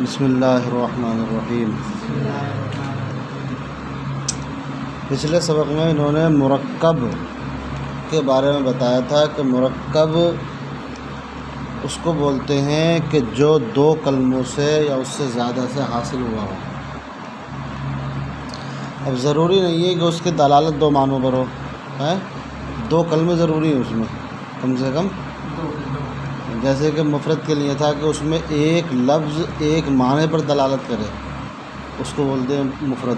بسم اللہ الرحمن الرحیم۔ پچھلے سبق میں انہوں نے مرکب کے بارے میں بتایا تھا کہ مرکب اس کو بولتے ہیں کہ جو دو کلموں سے یا اس سے زیادہ سے حاصل ہوا ہو۔ اب ضروری نہیں ہے کہ اس کی دلالت دو معنوں پر ہو، دو کلمے ضروری ہیں اس میں، کم سے کم جیسے کہ مفرد کے لیے تھا کہ اس میں ایک لفظ ایک معنی پر دلالت کرے، اس کو بولتے ہیں مفرد۔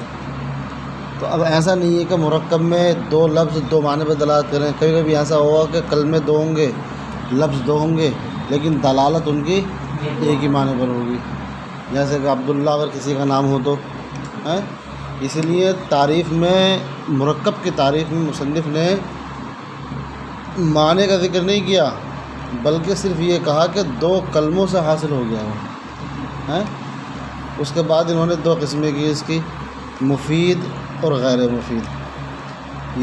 تو اب ایسا نہیں ہے کہ مرکب میں دو لفظ دو معنی پر دلالت کریں، کبھی کبھی ایسا ہوگا کہ کلمے دو ہوں گے، لفظ دو ہوں گے، لیکن دلالت ان کی ایک ہی معنی پر ہوگی، جیسے کہ عبداللہ اگر کسی کا نام ہو تو اسی لیے تعریف میں، مرکب کی تعریف میں مصنف نے معنی کا ذکر نہیں کیا، بلکہ صرف یہ کہا کہ دو کلموں سے حاصل ہو گیا ہو۔ اس کے بعد انہوں نے دو قسمیں کی اس کی، مفید اور غیر مفید،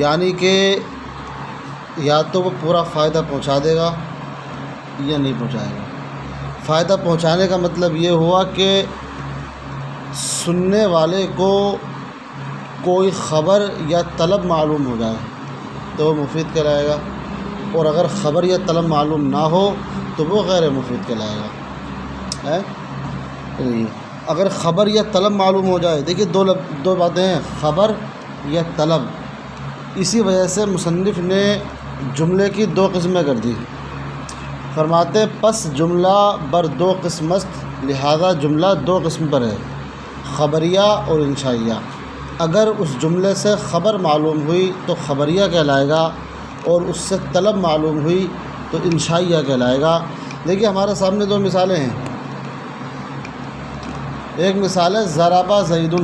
یعنی کہ یا تو وہ پورا فائدہ پہنچا دے گا یا نہیں پہنچائے گا۔ فائدہ پہنچانے کا مطلب یہ ہوا کہ سننے والے کو کوئی خبر یا طلب معلوم ہو جائے تو وہ مفید کہلائے گا، اور اگر خبر یا طلب معلوم نہ ہو تو وہ غیر مفید کہلائے گا۔ اگر خبر یا طلب معلوم ہو جائے، دیکھیے دو باتیں ہیں، خبر یا طلب۔ اسی وجہ سے مصنف نے جملے کی دو قسمیں کر دی، فرماتے پس جملہ بر دو قسم است، لہذا جملہ دو قسم پر ہے، خبریہ اور انشائیہ۔ اگر اس جملے سے خبر معلوم ہوئی تو خبریہ کہلائے گا، اور اس سے طلب معلوم ہوئی تو انشائیہ کہلائے گا۔ دیکھیے ہمارے سامنے دو مثالیں ہیں، ایک مثال ہے ضربہ زید،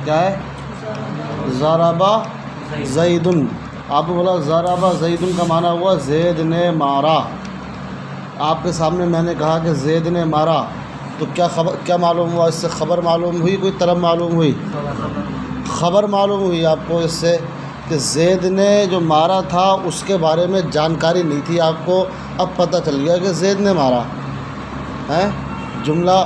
کیا ہے؟ ضربہ زید۔ آپ نے بولا ضربہ زید کا معنی ہوا زید نے مارا۔ آپ کے سامنے میں نے کہا کہ زید نے مارا، تو کیا معلوم ہوا اس سے؟ خبر معلوم ہوئی، کوئی طلب معلوم ہوئی؟ خبر معلوم ہوئی آپ کو اس سے کہ زید نے جو مارا تھا اس کے بارے میں جانکاری نہیں تھی آپ کو، اب پتہ چل گیا کہ زید نے مارا ہے۔ جملہ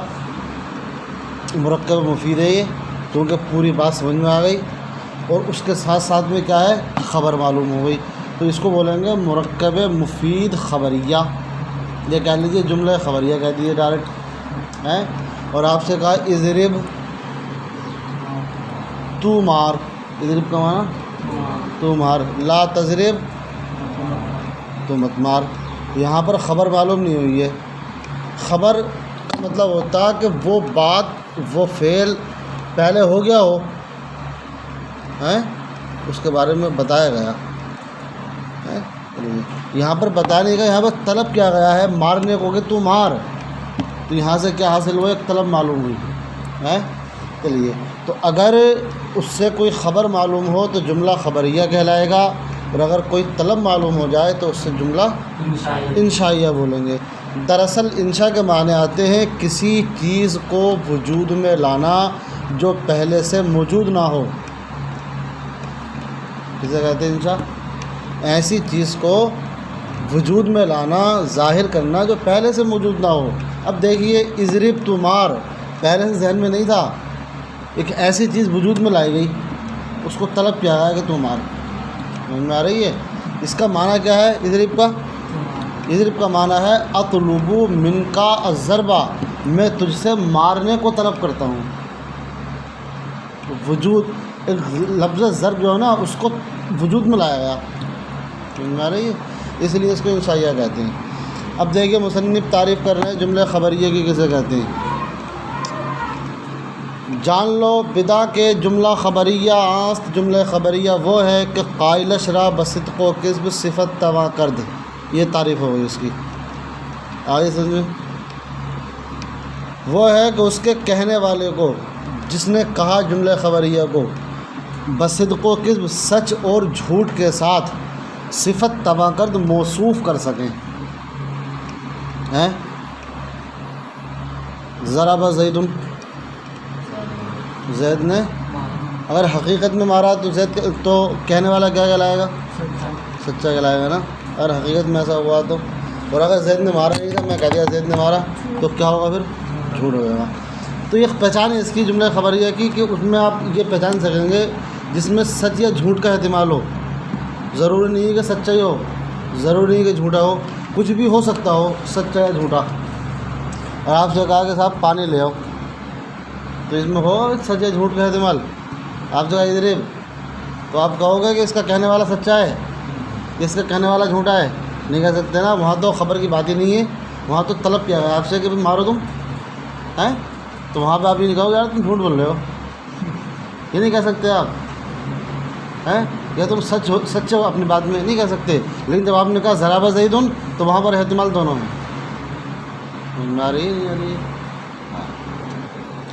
مرکب مفید ہے یہ، کیونکہ پوری بات سمجھ میں آ گئی، اور اس کے ساتھ ساتھ میں کیا ہے؟ خبر معلوم ہو گئی، تو اس کو بولیں گے مرکب مفید خبریہ، یہ کہہ لیجیے جملہ خبریہ کہہ دیجیے ڈائریکٹ ہے۔ اور آپ سے کہا اضرب تو مار، اضرب کا معنی تو مار، لا تضرب تو مت مار۔ یہاں پر خبر معلوم نہیں ہوئی ہے۔ خبر مطلب ہوتا کہ وہ بات، وہ فعل پہلے ہو گیا ہو، اس کے بارے میں بتایا گیا ہے۔ یہاں پر بتایا نہیں گیا، یہاں پر طلب کیا گیا ہے، مارنے کو کہ تو مار، تو یہاں سے کیا حاصل ہوا؟ ایک طلب معلوم ہوئی ہے۔ چلیے، تو اگر اس سے کوئی خبر معلوم ہو تو جملہ خبریہ کہلائے گا، اور اگر کوئی طلب معلوم ہو جائے تو اس سے جملہ انشائیہ بولیں گے۔ دراصل انشاء کے معنی آتے ہیں کسی چیز کو وجود میں لانا جو پہلے سے موجود نہ ہو، کسے کہتے ہیں انشاء؟ ایسی چیز کو وجود میں لانا، ظاہر کرنا جو پہلے سے موجود نہ ہو۔ اب دیکھیے اضرب تو مار پہلے سے ذہن میں نہیں تھا، ایک ایسی چیز وجود میں لائی گئی، اس کو طلب کیا ہے کہ تو مار، سمجھ میں آ رہی ہے؟ اس کا معنی کیا ہے اضرب کا؟ اضرب کا معنی ہے اطلب منکا الضربہ، میں تجھ سے مارنے کو طلب کرتا ہوں۔ وجود، لفظ ضرب جو ہے نا اس کو وجود میں لایا گیا، سمجھ میں آ رہی ہے؟ اس لیے اس کو انشائیہ کہتے ہیں۔ اب دیکھیے مصنف تعریف کر رہے ہیں جملے خبریہ کی کسے کہتے ہیں۔ جان لو بدا کے جملہ خبریہ آست، جملہ خبریہ وہ ہے کہ قائل شرح بصدق و کذب صفت تواں کرد، یہ تعریف ہو گئی اس کی، آگے سمجھ میں؟ وہ ہے کہ اس کے کہنے والے کو، جس نے کہا جملہ خبریہ کو، بصدق و کذب سچ اور جھوٹ کے ساتھ صفت تواں کرد موصوف کر سکیں۔ ضربہ زید، زید نے اگر حقیقت میں مارا تو زید تو کہنے والا کیا کہلائے گا؟ سچا کہلائے گا نا، اگر حقیقت میں ایسا ہوا تو۔ اور اگر زید نے مارا نہیں تھا، میں کہہ دیا زید نے مارا، تو کیا ہوگا پھر؟ جھوٹ ہو جائے گا۔ تو یہ پہچان ہے اس کی جملہ خبریہ کی کہ اس میں آپ یہ پہچان سکیں گے جس میں سچ یا جھوٹ کا احتمال ہو۔ ضروری نہیں ہے کہ سچا ہی ہو، ضروری نہیں کہ جھوٹا ہو، کچھ بھی ہو سکتا ہو سچا یا جھوٹا۔ اور آپ سے کہا کہ صاحب پانی لے آؤ، تو اس میں ہو سچ یا جھوٹ کا احتمال۔ آپ سے کہا ادھر، تو آپ کہو گے کہ اس کا کہنے والا سچا ہے، اس کا کہنے والا جھوٹا ہے؟ نہیں کہہ سکتے نا، وہاں تو خبر کی بات ہی نہیں ہے، وہاں تو طلب کیا ہے آپ سے کہ مارو تم ہیں، تو وہاں پہ آپ یہ نہیں کہو یار تم جھوٹ بول رہے ہو، یہ نہیں کہہ سکتے آپ ہیں، یا تم سچ ہو اپنی بات میں، نہیں کہہ سکتے۔ لیکن جب آپ نے کہا ضرب زیدن تو وہاں پر احتمال دونوں ہیں۔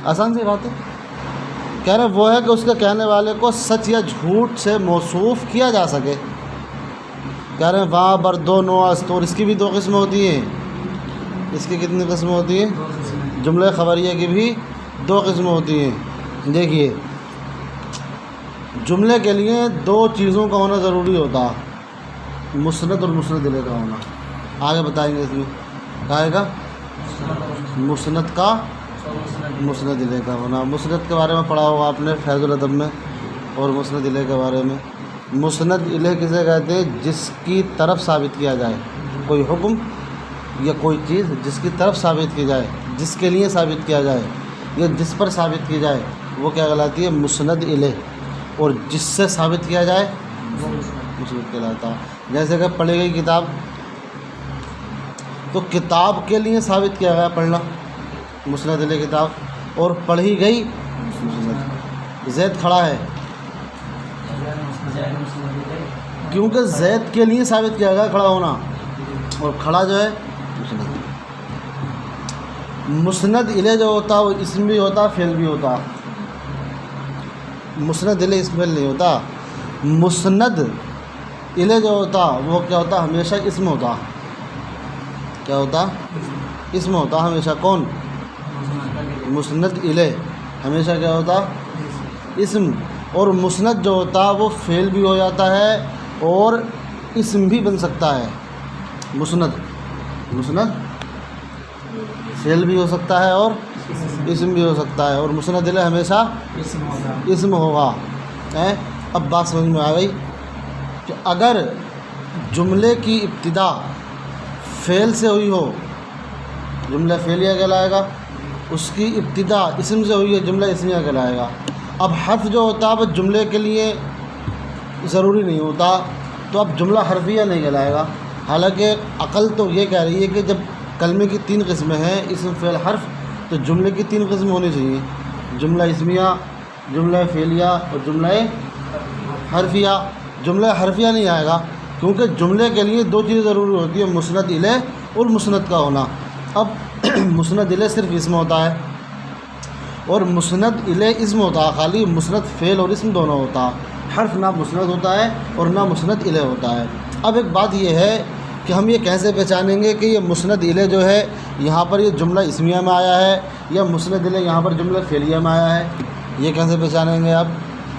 آسان سی بات ہے۔ کہہ رہے وہ ہے کہ اس کے کہنے والے کو سچ یا جھوٹ سے موصوف کیا جا سکے۔ کہہ رہے ہیں وہاں پر دو نوعست، اور اس کی بھی دو قسمیں ہوتی ہیں۔ اس کی کتنی قسمیں ہوتی ہیں؟ جملہ خبریہ کی بھی دو قسمیں ہوتی ہیں۔ دیکھیے، جملے کے لیے دو چیزوں کا ہونا ضروری ہوتا، مسند اور مسند الیہ کا ہونا۔ آگے بتائیں گے اس میں کہے گا مسند کا مسند الیہ کا ہونا۔ مسند کے بارے میں پڑھا ہوگا آپ نے فیض الادب میں، اور مسند الیہ کے بارے میں۔ مسند الیہ کسے کہتے ہیں؟ جس کی طرف ثابت کیا جائے کوئی حکم یا کوئی چیز، جس کی طرف ثابت کی جائے، جس کے لیے ثابت کیا جائے یا جس پر ثابت کی جائے، وہ کیا کہلاتی ہے؟ مسند الیہ۔ اور جس سے ثابت کیا جائے وہ مسند کہلاتا ہے۔ جیسے کہ پڑھی گئی کتاب، تو کتاب کے لیے ثابت کیا گیا پڑھنا، مسند الیہ کتاب، اور پڑھی گئی مسند۔ زید کھڑا ہے کیونکہ زید کے لیے ثابت کیا گیا کھڑا ہونا، اور کھڑا جو ہے مسند۔ مسند الیہ جو ہوتا وہ اسم بھی ہوتا فعل بھی ہوتا۔ مسند الیہ اسم فعل نہیں ہوتا۔ مسند الیہ جو ہوتا وہ کیا ہوتا؟ ہمیشہ اسم ہوتا۔ کیا ہوتا؟ اسم ہوتا ہمیشہ۔ کون؟ مسند الیہ ہمیشہ کیا ہوتا؟ اسم۔ اور مسند جو ہوتا وہ فعل بھی ہو جاتا ہے اور اسم بھی بن سکتا ہے۔ مسند فعل بھی ہو سکتا ہے اور اسم بھی ہو سکتا ہے، اور مسند الیہ ہمیشہ اسم ہوگا۔ اب بات سمجھ میں آ گئی کہ اگر جملے کی ابتدا فعل سے ہوئی ہو، جملہ فعلیہ کہلائے گا، اس کی ابتدا اسم سے ہوئی ہے، جملہ اسمیہ کہلائے گا۔ اب حرف جو ہوتا ہے وہ جملے کے لیے ضروری نہیں ہوتا، تو اب جملہ حرفیہ نہیں کہلائے گا۔ حالانکہ عقل تو یہ کہہ رہی ہے کہ جب کلمے کی تین قسمیں ہیں، اسم فعل حرف، تو جملے کی تین قسم ہونی چاہیے، جملہ اسمیہ، جملہ فعلیہ اور جملہ حرفیہ۔ جملہ حرفیہ نہیں آئے گا کیونکہ جملے کے لیے دو چیزیں ضروری ہوتی ہیں، مسند الیہ اور مسند کا ہونا۔ اب مسند الیہ صرف اسم ہوتا ہے، اور مسند الیہ اسم ہوتا ہے خالی، مسند فعل اور اسم دونوں ہوتا، حرف نہ مسند ہوتا ہے اور نہ مسند الیہ ہوتا ہے۔ اب ایک بات یہ ہے کہ ہم یہ کیسے پہچانیں گے کہ یہ مسند الیہ جو ہے یہاں پر یہ جملہ اسمیہ میں آیا ہے یا مسند الیہ یہاں پر جملہ فعلیہ میں آیا ہے؟ یہ کیسے پہچانیں گے آپ؟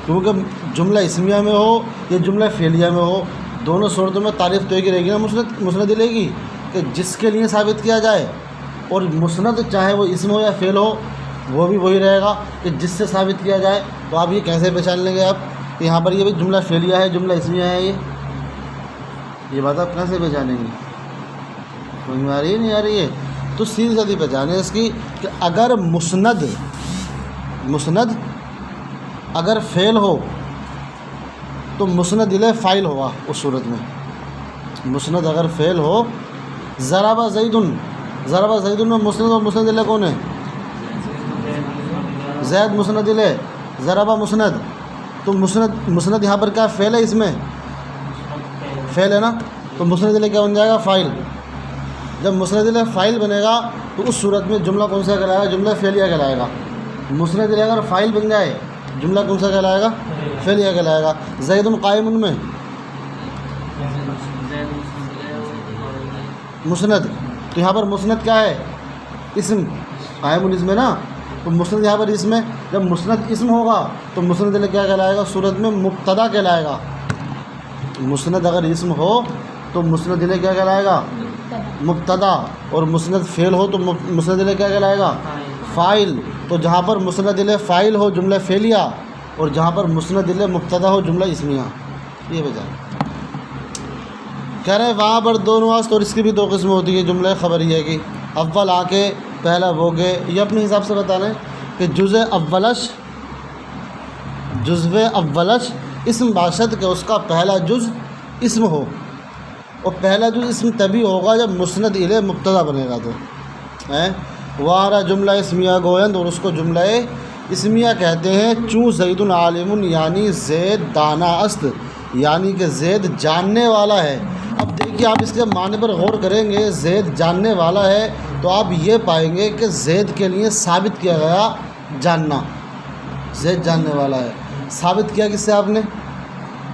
کیونکہ جملہ اسمیہ میں ہو یا جملہ فعلیہ میں ہو، دونوں صورتوں میں تعریف تو ایک ہی رہے گی نا مسند الیہ کی، کہ جس کے لیے ثابت کیا جائے، اور مسند چاہے وہ اسم ہو یا فعل ہو وہ بھی وہی رہے گا کہ جس سے ثابت کیا جائے۔ تو آپ یہ کیسے پہچان لیں گے آپ کہ یہاں پر یہ بھی جملہ فعلیہ ہے، جملہ اسمیہ ہے؟ یہ بات آپ کیسے پہچانیں گے؟ سمجھ میں آ رہی ہے نہیں آ رہی ہے؟ تو سیدھی سادھی پہچان ہے اس کی کہ اگر مسند اگر فعل ہو تو مسند الیہ فاعل ہوگا اس صورت میں۔ مسند اگر فعل ہو، ضرب زید میں مسند اور مسند الیہ کون ہے؟ زید مسند الیہ، ضرب مسند، تو مسند یہاں پر کیا فعل ہے؟ اس میں فعل ہے نا، تو مسند الیہ کیا بن جائے گا؟ فاعل۔ جب مسند الیہ فاعل بنے گا تو اس صورت میں جملہ کون سا کہلائے گا؟ جملہ فعلیہ کہلائے گا۔ مسند الیہ اگر فاعل بن جائے جملہ کون سا کہلائے گا؟ فعلیہ کہلائے گا۔ زید قائم میں مسند، تو یہاں پر مسند کیا ہے؟ اسم، قائم الاسم ہے نا، تو مسند یہاں پر اسم ہے۔ جب مسند اسم ہوگا تو مسند الیہ کیا کہلائے گا؟ صورت میں مبتدا کہلائے گا۔ مسند اگر اسم ہو تو مسند الیہ کیا کہلائے گا؟ مبتدا، اور مسند فعل ہو تو مسند الیہ کیا کہلائے گا؟ فائل، تو جہاں پر مسند الیہ فائل ہو جملہ فعلیہ، اور جہاں پر مسند الیہ مبتدا ہو جملہ اسمیہ، یہ وجہ ہے۔ کہہ رہے ہیں وہاں پر دونوں واسط، اور اس کی بھی دو قسم ہوتی ہے جملہ خبریہ کی۔ اول آ کے پہلا وہ گے، یہ اپنے حساب سے بتا رہے ہیں کہ جزء اولش اسم باشد کہ اس کا پہلا جز اسم ہو، اور پہلا جز اسم تبھی ہوگا جب مسند الیہ مبتدا بنے گا، تو وارا جملہ اسمیہ گویند، اور اس کو جملہ اسمیہ کہتے ہیں۔ چوں زید عالم، یعنی زید دانا است، یعنی کہ زید جاننے والا ہے۔ اب دیکھیے آپ اس کے معنی پر غور کریں گے، زید جاننے والا ہے تو آپ یہ پائیں گے کہ زید کے لیے ثابت کیا گیا جاننا، زید جاننے والا ہے، ثابت کیا کس سے آپ نے؟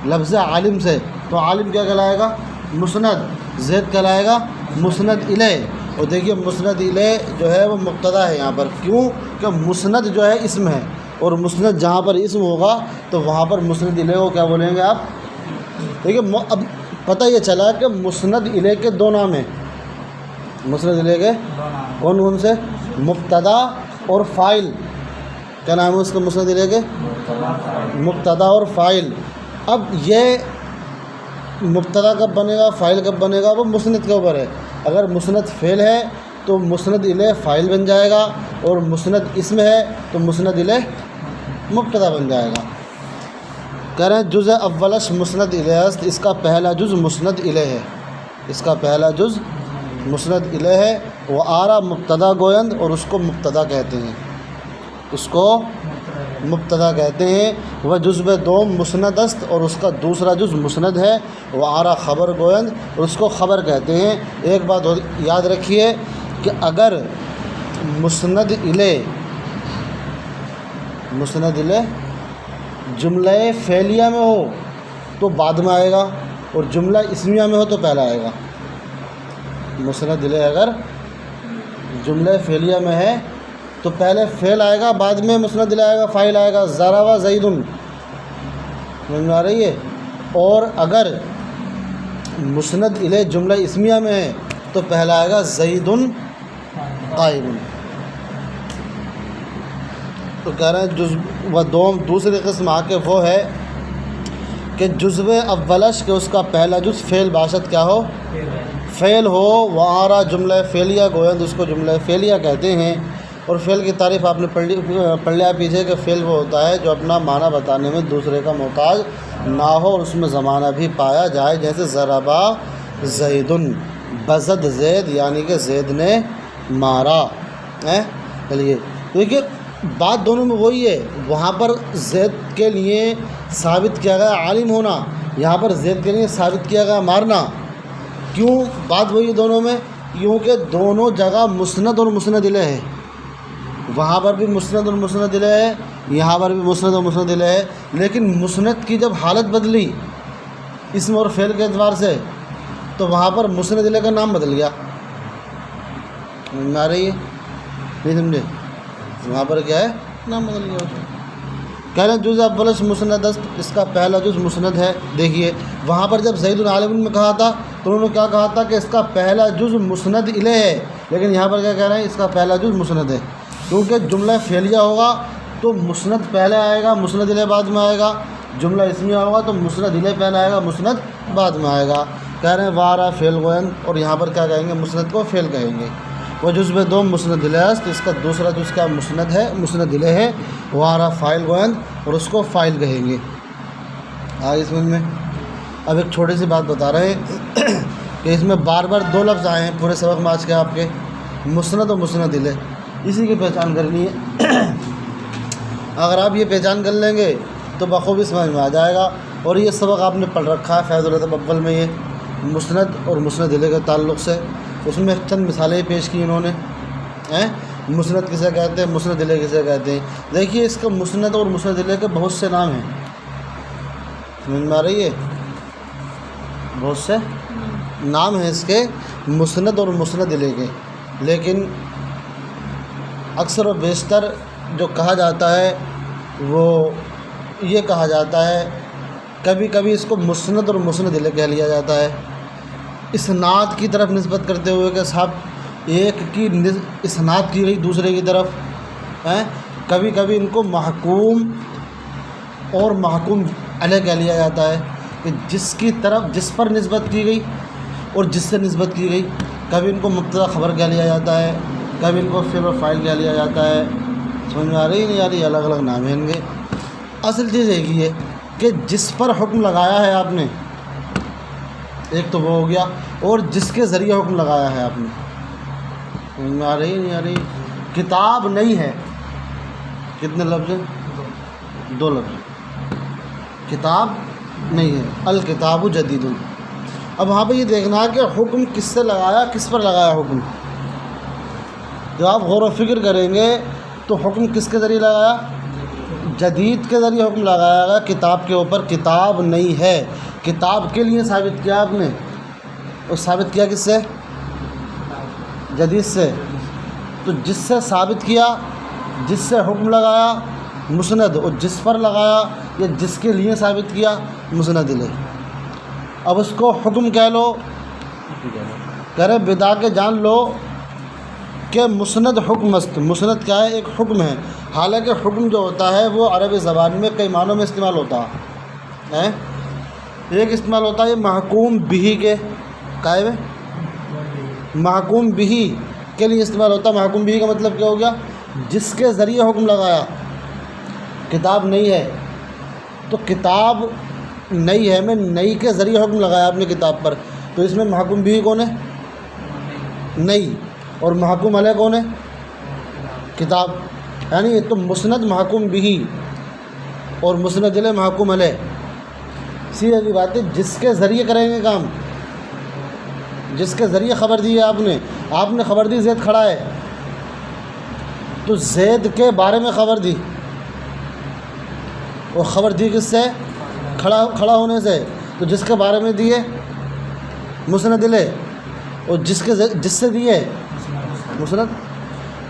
لفظ عالم سے، تو عالم کیا کہلائے گا؟ مسند، زید کہلائے گا مسند الیہ۔ اور دیکھیے مسند الیہ جو ہے وہ مبتدا ہے یہاں پر، کیوں کہ مسند جو ہے اسم ہے، اور مسند جہاں پر اسم ہوگا تو وہاں پر مسند الیہ کو کیا بولیں گے آپ؟ دیکھیے اب پتہ یہ چلا کہ مسند الیہ کے دو نام ہیں، مسند الیہ کے کون کون سے؟ مبتدا اور فاعل۔ کیا نام ہے اس کا مسند الیہ کے؟ مبتدا اور فاعل۔ اب یہ مبتدا کب بنے گا، فاعل کب بنے گا، وہ مسند کے اوپر ہے۔ اگر مسند فعل ہے تو مسند الیہ فاعل بن جائے گا، اور مسند اسم ہے تو مسند الیہ مبتدا بن جائے گا۔ کہہ رہے ہیں جزء اولش مسند الیہ است، اس کا پہلا جز مسند الیہ ہے، اس کا پہلا جز مسند الیہ ہے۔ وہ آرا مبتدا گویند، اور اس کو مبتدا کہتے ہیں، اس کو مبتدا کہتے ہیں۔ وہ جزء دوم مسند است، اور اس کا دوسرا جز مسند ہے۔ وہ آرا خبر گویند، اور اس کو خبر کہتے ہیں۔ ایک بات یاد رکھیے کہ اگر مسند الیہ جملہ فعلیہ میں ہو تو بعد میں آئے گا، اور جملہ اسمیہ میں ہو تو پہلا آئے گا۔ مسند الیہ اگر جملہ فعلیہ میں ہے تو پہلے فعل آئے گا، بعد میں مسند الیہ آئے گا، فاعل آئے گا، ضرب زید، سمجھ میں آ رہی ہے؟ اور اگر مسند الیہ جملہ اسمیہ میں ہے تو پہلا آئے گا زید قائم۔ تو کہہ رہے ہیں جزء و دوم دوسری قسم آ کے وہ ہے کہ جزء اولش کہ اس کا پہلا جز فعل باشد کیا ہو؟ فعل ہو۔ وآرا جملہ فعلیہ گویند، اس کو جملہ فعلیہ کہتے ہیں۔ اور فعل کی تعریف آپ نے پڑھ لیا پیچھے کہ فعل وہ ہوتا ہے جو اپنا معنی بتانے میں دوسرے کا محتاج نہ ہو، اور اس میں زمانہ بھی پایا جائے، جیسے ضربا زید، بزد زید، یعنی کہ زید نے مارا۔ چلیے دیکھیے بات دونوں میں وہی ہے، وہاں پر زید کے لیے ثابت کیا گیا عالم ہونا، یہاں پر زید کے لیے ثابت کیا گیا مارنا۔ کیوں بات وہی ہے دونوں میں؟ کیونکہ دونوں جگہ مسند اور مسند الیہ ہے، وہاں پر بھی مسند اور مسند الیہ ہے، یہاں پر بھی مسند اور مسند الیہ ہے، لیکن مسند کی جب حالت بدلی اسم اور فعل کے اعتبار سے تو وہاں پر مسند الیہ کا نام بدل گیا۔ سمجھ میں آ رہی ہے؟ نہیں سمجھے؟ وہاں پر کیا ہے؟ نام بدل گیا۔ کہہ رہے ہیں جزء اولش مسند است، اس کا پہلا جز مسند ہے۔ دیکھیے وہاں پر جب زید عالم میں کہا تھا تو انہوں نے کیا کہا تھا کہ اس کا پہلا جز مسند الیہ ہے، لیکن یہاں پر کیا کہہ رہے ہیں؟ اس کا پہلا جز مسند ہے، کیونکہ جملہ فعلیہ ہوگا تو مسند پہلے آئے گا، مسند الیہ بعد میں آئے گا۔ جملہ اسمیہ ہوگا تو مسند الیہ پہلے آئے گا، مسند بعد میں آئے گا۔ کہہ رہے ہیں وارا فعل گویند، اور یہاں پر کیا کہیں گے؟ مسند کو فعل کہیں گے۔ وہ جزء دوم مسند الیہ است، اس کا دوسرا جز کیا مسند ہے؟ مسند الیہ ہے۔ وارا فاعل گویند، اور اس کو فاعل کہیں گے۔ آگے سمجھ میں؟ اب ایک چھوٹی سی بات بتا رہے ہیں کہ اس میں بار بار دو لفظ آئے ہیں پورے سبق میں آج کے آپ کے، مسند اور مسند الیہ، اسی کی پہچان کرنی ہے۔ اگر آپ یہ پہچان کر لیں گے تو بخوبی سمجھ میں آ جائے گا۔ اور یہ سبق آپ نے پڑھ رکھا ہے فیض الادب اول میں، یہ مسند اور مسند الیہ کے تعلق سے، اس میں چند مثالیں پیش کی انہوں نے۔ مسند کسے کہتے ہیں، مسند الیہ کسے کہتے ہیں؟ دیکھیے اس کا مسند اور مسند الیہ کے بہت سے نام ہیں، سمجھ میں آ رہی ہے؟ بہت سے نام ہیں اس کے مسند اور مسند الیہ کے، لیکن اکثر و بیشتر جو کہا جاتا ہے وہ یہ کہا جاتا ہے، کبھی کبھی اس کو مسند اور مسند الیہ کہہ لیا جاتا ہے، اسناد کی طرف نسبت کرتے ہوئے کہ صاحب ایک کی اسناد کی گئی دوسرے کی طرف، ہیں، کبھی کبھی ان کو محکوم اور محکوم علیہ کہہ لیا جاتا ہے کہ جس کی طرف جس پر نسبت کی گئی اور جس سے نسبت کی گئی. کبھی ان کو مبتدا خبر کہہ لیا جاتا ہے، کبھی ان کو فعل و فاعل کہہ لیا جاتا ہے. سمجھ میں آ رہی نہیں آ رہی؟ الگ الگ نام ہیں ان کے. اصل چیز ایک ہی ہے کہ جس پر حکم لگایا ہے آپ نے، ایک تو وہ ہو گیا، اور جس کے ذریعے حکم لگایا ہے آپ نے. سمجھ میں آ رہی نہیں آ رہی؟ کتاب نہیں ہے، کتنے لفظ ہیں؟ 2 لفظ. کتاب نہیں ہے، الکتاب جدید. اب وہاں پہ یہ دیکھنا ہے کہ حکم کس سے لگایا، کس پر لگایا حکم. جب آپ غور و فکر کریں گے تو حکم کس کے ذریعے لگایا؟ جدید کے ذریعے حکم لگایا گیا کتاب کے اوپر. کتاب نہیں ہے، کتاب کے لیے ثابت کیا آپ نے، اور ثابت کیا کس سے؟ جدید سے. تو جس سے ثابت کیا، جس سے حکم لگایا مسند، اور جس پر لگایا یا جس کے لیے ثابت کیا مسند لے. اب اس کو حکم کہہ لو، کرے بدا کے جان لو کہ مسند حکم است. مسند کیا ہے؟ ایک حکم ہے. حالانکہ حکم جو ہوتا ہے وہ عربی زبان میں کئی معنوں میں استعمال ہوتا ہے. ایک استعمال ہوتا ہے محکوم بہی کے قائم ہے، محکوم بہی کے لیے استعمال ہوتا ہے. محکوم بہی کا مطلب کیا ہو گیا؟ جس کے ذریعے حکم لگایا. کتاب نہیں ہے تو کتاب نئی ہے میں نئی کے ذریعے حکم لگایا آپ نے کتاب پر، تو اس میں محکوم بہی کون ہے؟ نئی. اور محکوم علیہ کون ہے؟ کتاب. یعنی تو مسند محکوم بہی اور مسند علیہ محکوم علیہ. سیدھی بات ہے، جس کے ذریعے کریں گے کام، جس کے ذریعے خبر دی ہے آپ نے خبر دی زید کھڑا ہے، تو زید کے بارے میں خبر دی، اور خبر دی کس سے؟ کھڑا ہونے سے. تو جس کے بارے میں دیے مسند علیہ، اور جس سے دیے مسند.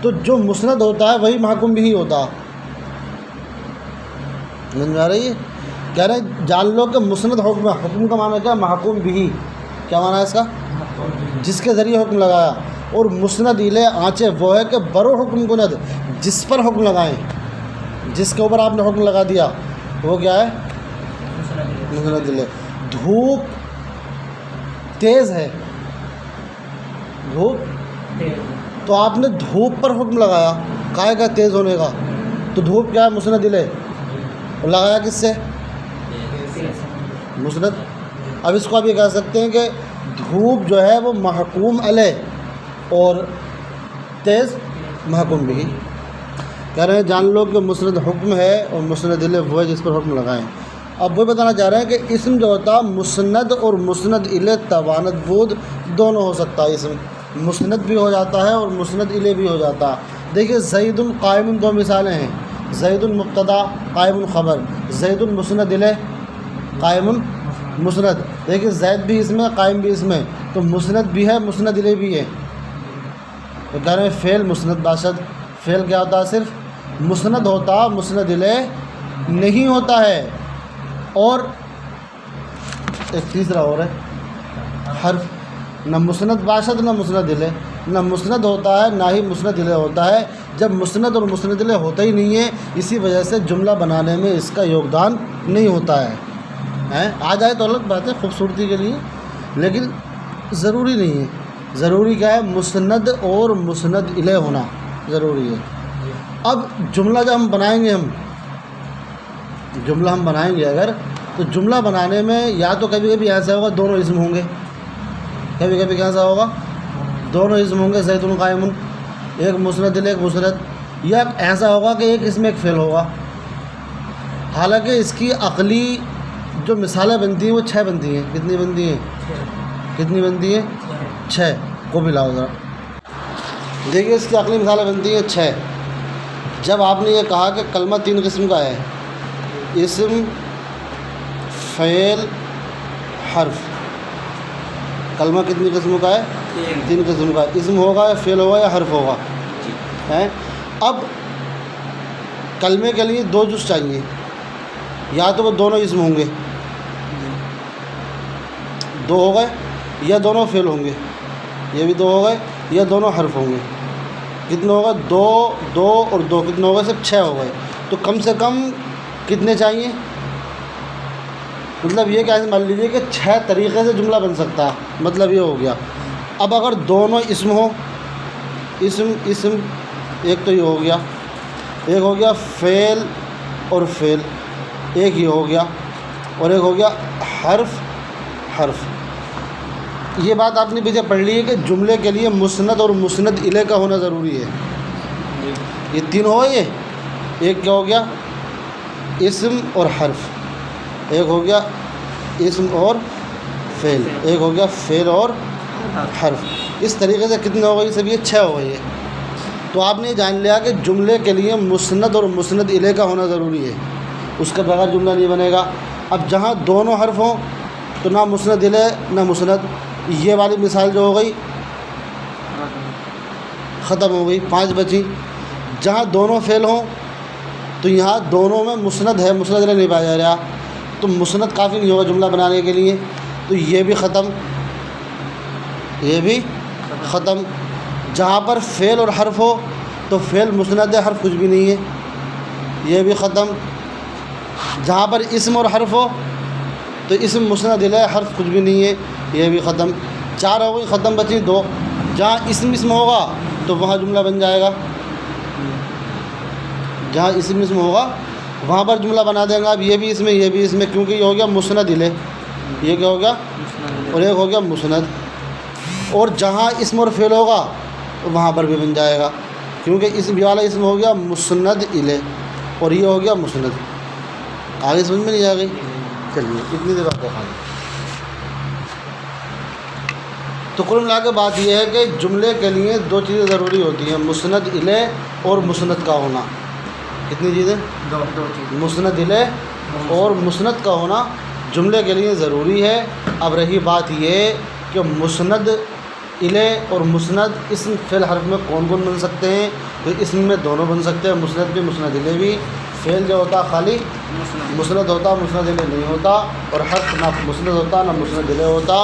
تو جو مسند ہوتا ہے وہی محکوم بھی ہوتا. سمجھ میں آ رہی ہے؟ کہہ رہے ہیں جان لو کہ مسند حکم ہے. حکم کا معنی کیا؟ محکوم بھی. کیا معنی ہے اس کا؟ جس کے ذریعے حکم لگایا. اور مسند الیہ آنچے وہ ہے کہ برو حکم کند، جس پر حکم لگائیں، جس کے اوپر آپ نے حکم لگا دیا وہ کیا ہے؟ مسند الیہ. دھوپ تیز ہے، دھوپ، تو آپ نے دھوپ پر حکم لگایا کائے کا تیز ہونے کا، تو دھوپ کیا ہے؟ مسند الیہ. اور لگایا کس سے؟ مسند. اب اس کو آپ یہ کہہ سکتے ہیں کہ دھوپ جو ہے وہ محکوم علیہ اور تیز محکوم بھی. کہہ رہے ہیں جان لو کہ مسند حکم ہے اور مسند الیہ وہ ہے جس پر حکم لگائیں. اب وہ بتانا چاہ رہے ہیں کہ اسم جو ہوتا مسند اور مسند الیہ توانت بود دونوں ہو سکتا ہے. اسم مسند بھی ہو جاتا ہے اور مسند الیہ بھی ہو جاتا ہے. دیکھیے زید قائم 2 مثالیں ہیں. زید مبتدا قائم خبر، زید مسند الیہ قائم مسند. دیکھیے زید بھی اس میں، قائم بھی اس میں، تو مسند بھی ہے مسند الیہ بھی ہے. تو کہہ رہے ہیں فعل مسند باشد. فعل کیا ہوتا ہے؟ صرف مسند ہوتا، مسند الیہ نہیں ہوتا ہے. اور ایک تیسرا اور ہے حرف. نہ مسند باشد نہ مسند الیہ. نہ مسند ہوتا ہے نہ ہی مسند الیہ ہوتا ہے. جب مسند اور مسند الیہ ہوتا ہی نہیں ہے، اسی وجہ سے جملہ بنانے میں اس کا یوگدان نہیں ہوتا ہے. آ جائے تو الگ بات ہے خوبصورتی کے لیے، لیکن ضروری نہیں ہے. ضروری کیا ہے؟ مسند اور مسند الیہ ہونا ضروری ہے. اب جملہ جب ہم بنائیں گے، جملہ ہم بنائیں گے اگر، تو جملہ بنانے میں یا تو کبھی کبھی ایسا ہوگا دونوں اسم ہوں گے، کبھی کبھی کیسا ہوگا؟ دونوں اسم ہوں گے. زید قائم، ایک مسند الیہ ایک مسند. یا ایسا ہوگا کہ ایک اسم ایک فعل ہوگا. حالانکہ اس کی عقلی جو مثالیں بنتی ہیں وہ 6 بنتی ہیں. کتنی بنتی ہیں؟ کتنی بنتی ہیں؟ 6 کو بھی لاؤ ذرا. دیکھیے اس کی عقلی مثالیں بنتی ہیں 6. جب آپ نے یہ کہا کہ کلمہ 3 قسم کا ہے، اسم، فعل، حرف. کلمہ کتنی قسم کا ہے؟ 3 قسم کا. اسم ہوگا یا فعل ہوگا یا حرف ہوگا. اب کلمے کے لیے 2 جز چاہیے، یا تو وہ دونوں اسم ہوں گے، 2 ہو گئے، یا دونوں فعل ہوں گے، یہ بھی 2 ہو گئے، یا دونوں حرف ہوں گے. کتنے ہوگا؟ دو دو اور دو کتنے ہو گئے؟ صرف 6 ہو گئے. تو کم سے کم کتنے چاہیے؟ مطلب یہ کہ ایسے مان لیجیے کہ 6 طریقے سے جملہ بن سکتا ہے. مطلب یہ ہو گیا. اب اگر دونوں اسم ہوں، اسم ایک تو یہ ہو گیا، ایک ہو گیا فعل اور فعل، ایک یہ ہو گیا، اور ایک ہو گیا حرف. یہ بات آپ نے پیچھے پڑھ لی ہے کہ جملے کے لیے مسند اور مسند الیہ کا ہونا ضروری ہے. یہ 3 ہو گئے. ایک کیا ہو گیا؟ اسم اور حرف. ایک ہو گیا اسم اور فعل. ایک ہو گیا فعل اور حرف. اس طریقے سے کتنے ہو گئی؟ سب یہ 6 ہو گئی ہے. تو آپ نے جان لیا کہ جملے کے لیے مسند اور مسند الیہ کا ہونا ضروری ہے، اس کے بغیر جملہ نہیں بنے گا. اب جہاں دونوں حرف ہوں تو نہ مسند الیہ نہ مسند. یہ والی مثال جو ہو گئی ختم ہو گئی، 5 بچی. جہاں دونوں فعل ہوں تو یہاں دونوں میں مسند ہے، مسند الیہ نہیں پایا جا رہا، تو مسند کافی نہیں ہوگا جملہ بنانے کے لیے. تو یہ بھی ختم، یہ بھی ختم. جہاں پر فعل اور حرف ہو تو فعل مسند ہے، حرف کچھ بھی نہیں ہے، یہ بھی ختم. جہاں پر اسم اور حرف ہو تو اسم مسند الیہ، حرف کچھ بھی نہیں ہے، یہ بھی ختم. 4 ہو گئی، ختم بچی 2. جہاں اسم ہوگا تو وہاں جملہ بن جائے گا. جہاں اسم ہوگا وہاں پر جملہ بنا دیں گا. اب یہ بھی اس میں، یہ بھی اس میں، کیونکہ یہ ہو گیا مسند الیہ، یہ کیا ہو گیا؟ اور ایک ہو گیا مسند. اور جہاں اسم اور فعل ہوگا وہاں پر بھی بن جائے گا، کیونکہ اسم والا اسم ہو گیا مسند الیہ اور یہ ہو گیا مسند. آگے سمجھ میں نہیں آ گئی؟ چلیے اتنی دیر بات ہے. تو کل ملا کے بات یہ ہے کہ جملے کے لیے 2 چیزیں ضروری ہوتی ہیں، مسند الیہ اور مسند کا ہونا. کتنی چیزیں؟ 2 چیزیں. مسند الیہ اور مسند کا ہونا جملے کے لیے ضروری ہے. اب رہی بات یہ کہ مسند الیہ اور مسند اسم فعل حرف میں کون کون بن سکتے ہیں؟ تو اسم میں دونوں بن سکتے ہیں، مسند بھی مسند الیہ بھی. فعل جو ہوتا خالی مسند ہوتا، مسند الیہ نہیں ہوتا، اور حرف نہ مسند ہوتا نہ مسند الیہ ہوتا.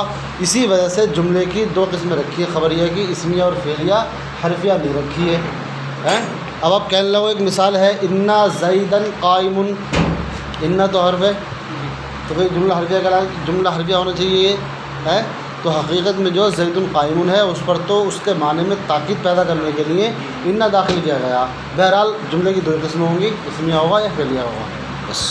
اسی وجہ سے جملے کی 2 قسمیں رکھی ہیں، خبریہ کی، اسمیہ اور فعلیہ. حرفیہ نہیں رکھی ہے. اب آپ کہنے لگو ایک مثال ہے، انا زیدن قائم. انا تو حرف ہے، تو بھائی جملہ حرفیہ کا جملہ حرفیہ ہونا چاہیے یہ ہے. تو حقیقت میں جو زید قائم ہے اس پر تو اس کے معنی میں تاکید پیدا کرنے کے لیے انا داخل کیا گیا. بہرحال جملے کی 2 قسمیں ہوں گی، اسمیہ ہوگا یا فعلیہ ہوگا بس.